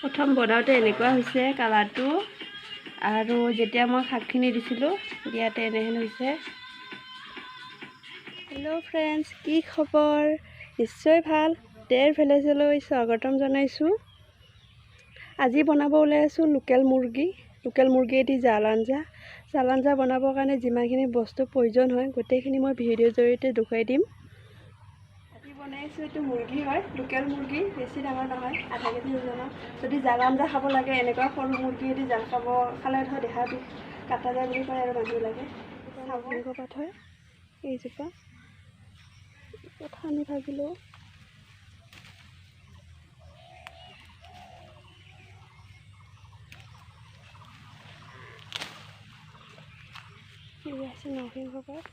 প্ৰথম বনাওঁতে এনেকুৱা হৈছে কালাৰটো, আৰু যেতিয়া মই শাকখিনি দিছিলোঁ দিয়াতে এনেহেন হৈছে। হেল্ল' ফ্ৰেণ্ডছ, কি খবৰ? নিশ্চয় ভাল। দেৰ ভিলেজলৈ স্বাগতম জনাইছোঁ। আজি বনাব ওলাই আছোঁ লোকেল মুৰ্গীয়েদি জাল আঞ্জা। জাল আঞ্জা বনাবৰ কাৰণে যিমানখিনি বস্তু প্ৰয়োজন হয় গোটেইখিনি মই ভিডিঅ'ৰ জৰিয়তে দেখুৱাই দিম। আজি বনাইছোঁ, এইটো মুৰ্গী হয়, লোকেল মুৰ্গী, বেছি ডাঙৰ নহয়, আধা কেজি ওজনৰ। যদি জাল আঞ্জা খাব লাগে এনেকুৱা সৰু মুৰ্গীয়েদি জাল খালে ধৰ দেহা বিষ কাটা যায় বুলি কয় আৰু মানুহবিলাকে। নৰসিংহ পাত হয় এইজোপা, সানি ভাজিলোঁ। এয়া হৈছে নৰসিংহ পাত।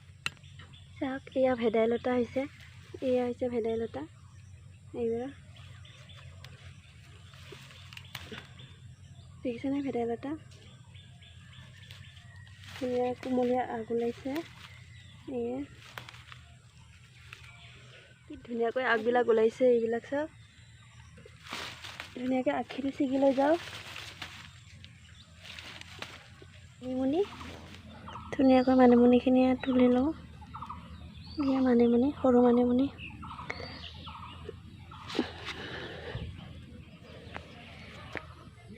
চাওক, এয়া ভেদাইলতা হৈছে, এয়া হৈছে ভেদাইলতা। এইবিলাক দেখিছেনে? ভেদাইলতা ধুনীয়া কোমলীয়া আগ ওলাইছে। এয়া কি ধুনীয়াকৈ আগবিলাক ওলাইছে। এইবিলাক চাওক, ধুনীয়াকৈ আগখিনি ছিগি লৈ যাওঁ। মানিমুনি, ধুনীয়াকৈ মানিমুনিখিনি তুলি লওঁ। এয়া মানিমুনি, সৰু মানিমুনি।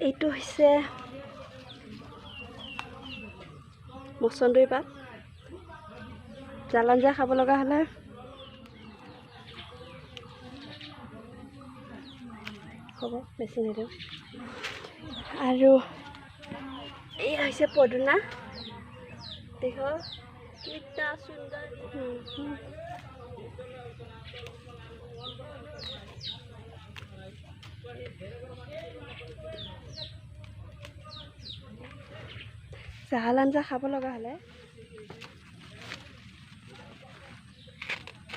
এইটো হৈছে মচন্দৰী পাত। জাল আঞ্জা খাব লগা হ'লে হ'ব, বেছি নিদিওঁ। আৰু এয়া হৈছে পদুনা। দেখো কিটা সুন্দৰ। জাল আঞ্জা খাব লগা হ'লে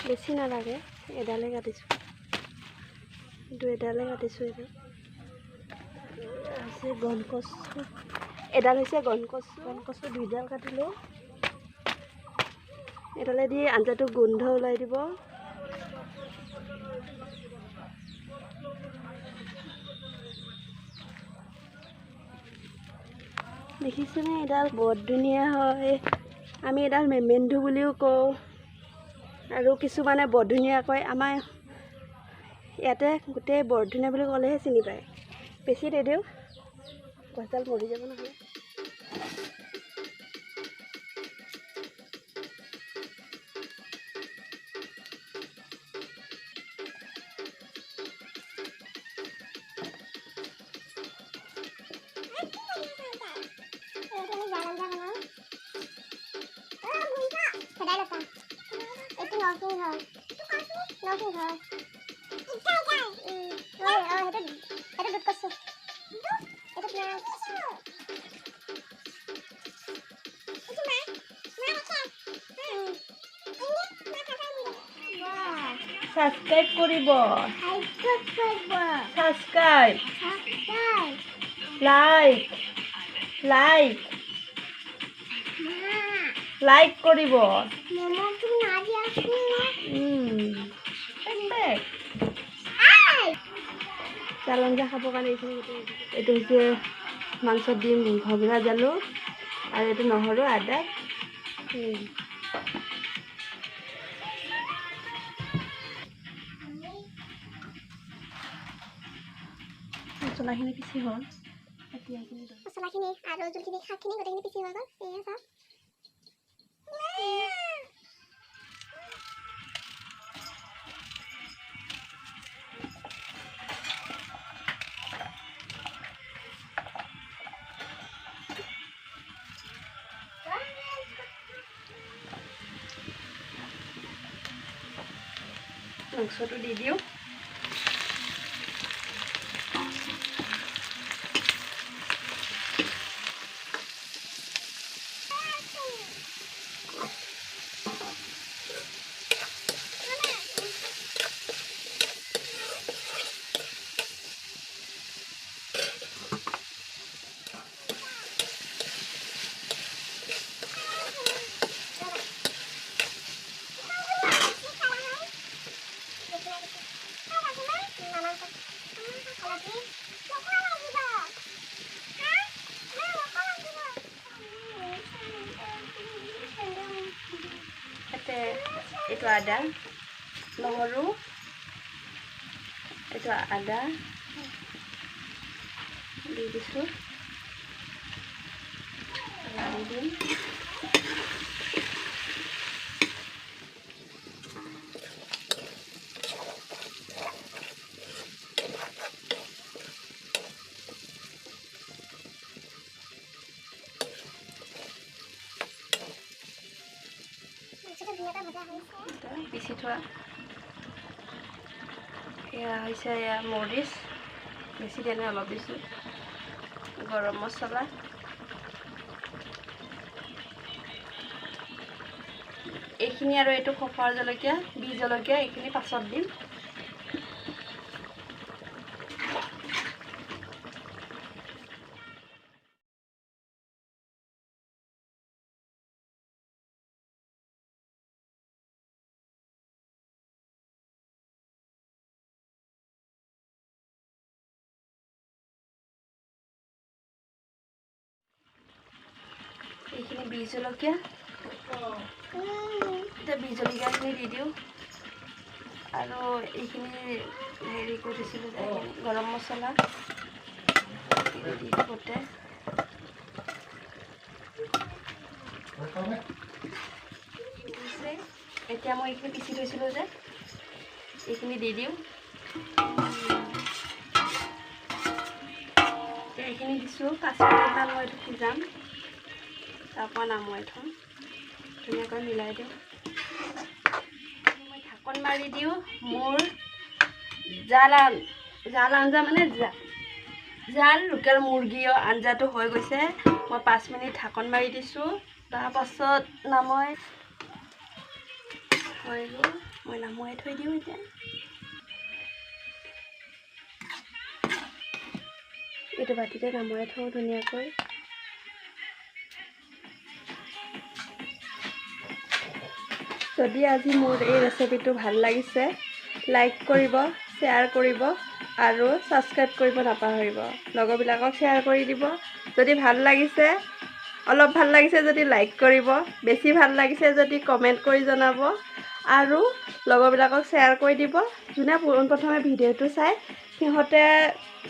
বেছি নালাগে, এডালে কাটিছোঁ, কিন্তু এডালে কাটিছোঁ। এইটো হৈছে গনকচু, এডাল হৈছে গনকচু দুইডাল কাটিলোঁ। এডালে দি আঞ্জাটো গোন্ধ ওলাই দিব। দেখিছেনে? এডাল বৰ ধুনীয়া হয়। আমি এডাল মেমেন্ধু বুলিও কওঁ, আৰু কিছুমানে বৰধুনীয়া কয়। আমাৰ ইয়াতে গোটেই বৰধুনীয়া বুলি ক'লেহে চিনি পায়। বেছি নিদিওঁ, গছডাল মৰি যাব নহ'লে। সাবস্ক্ৰাইব কৰিব, সাবস্ক্ৰাইব, লাইক লাইক লাইক কৰিব। জাল আঞ্জা খাবৰ কাৰণে এইটো হৈছে মাংস দিম ঘগৰা জালুক, আৰু এইটো নহৰু আদা। মছলাখিনি পিছি হ'ল, মছলাখিনি আৰু যোনখিনি শাকখিনি গোটেইখিনি পিছি হৈ গ'ল। এয়া চাওক, মাংসটো দি দিওঁ। আছে এইটো আদা নহৰু এইটো আদা দি দিছোঁ লাৰি দিম পিচি থোৱা এয়া হৈছে এয়া মৰিচ বেছি তেনে অলপ দিছোঁ গৰম মছলা এইখিনি আৰু এইটো খোপাৰ জলকীয়া বি জলকীয়া এইখিনি পাছত দিম এইখিনি বি জলকীয়া এতিয়া বি জলকীয়াখিনি দি দিওঁ আৰু এইখিনি হেৰি কৰি দিছিলোঁ যে গৰম মছলা দি দিওঁতে এতিয়া মই এইখিনি পিচি থৈছিলোঁ যে এইখিনি দি দিওঁ এইখিনি দিছোঁ 5 মিনিটমান মই এইটো সিজাম তাৰপৰা নামুৱাই থ'ম ধুনীয়াকৈ মিলাই দিওঁ মই ঢাকন মাৰি দিওঁ মোৰ জাল আঞ্জা মানে জাল লোকেল মুৰ্গীৰ আঞ্জাটো হৈ গৈছে মই 5 মিনিট ঢাকন মাৰি দিছোঁ তাৰপাছত নামুৱাই হৈ গ'ল মই নামুৱাই থৈ দিওঁ এতিয়া এইটো বাতিতে নামুৱাই থওঁ ধুনীয়াকৈ যদি আজি মোৰ এই ৰেচিপিটো ভাল লাগিছে লাইক কৰিব শ্বেয়াৰ কৰিব আৰু ছাবস্ক্ৰাইব কৰিব নাপাহৰিব লগৰবিলাকক শ্বেয়াৰ কৰি দিব যদি ভাল লাগিছে অলপ ভাল লাগিছে যদি লাইক কৰিব বেছি ভাল লাগিছে যদি কমেণ্ট কৰি জনাব আৰু লগৰবিলাকক শ্বেয়াৰ কৰি দিব যোনে পোনপ্ৰথমে ভিডিঅ'টো চাই সিহঁতে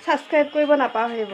ছাবস্ক্ৰাইব কৰিব নাপাহৰিব